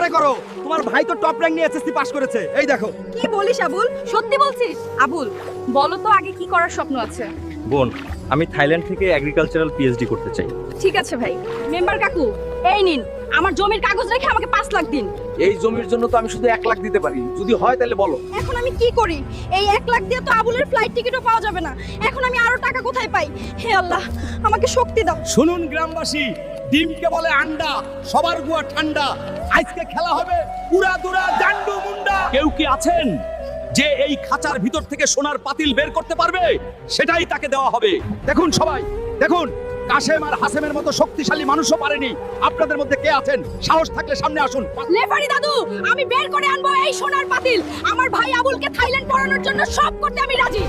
পরে করো, তোমার ভাই তো টপ র্যাঙ্ক নিয়ে এসএসসি পাস করেছে, এই দেখো। কি বলিস আবুল, সত্যি বলছিস? আবুল বলো তো আগে কি করার স্বপ্ন আছে? বোন, আমি থাইল্যান্ড থেকে এগ্রিকালচারাল পিএইচডি করতে চাই। ঠিক আছে ভাই। মেম্বার কাকু, এই নিন আমার জমির কাগজ রেখে আমাকে 5 লাখ দিন। এই জমির জন্য তো আমি শুধু 1 লাখ দিতে পারি, যদি হয় তাহলে বলো। এখন আমি কি করি? এই 1 লাখ দিয়ে তো আবুলের ফ্লাইট টিকিটও পাওয়া যাবে না। এখন আমি আরো টাকা কোথায় পাই? হে আল্লাহ, আমাকে শক্তি দাও। শুনুন গ্রামবাসী, ডিমকে বলে আন্ডা, সবার গুয়া ঠান্ডা। আজকে খেলা হবে পুরা দুরা জান্ডু মুন্ডা। কেউ কি আছেন যে এই খাঁচার ভিতর থেকে সোনার পাতিল বের করতে পারবে? সেটাই তাকে দেওয়া হবে। দেখুন সবাই, দেখুন, কাশেম আর হাসেমের মতো শক্তিশালী মানুষও পারেনি। আপনাদের মধ্যে কে আছেন? সাহস থাকলে সামনে আসুন। লেফারি দাদু, আমি বের করে আনবো এই সোনার পাতিল। আমার ভাই আবুলকে থাইল্যান্ড পড়ানোর জন্য সব করতে আমি রাজি।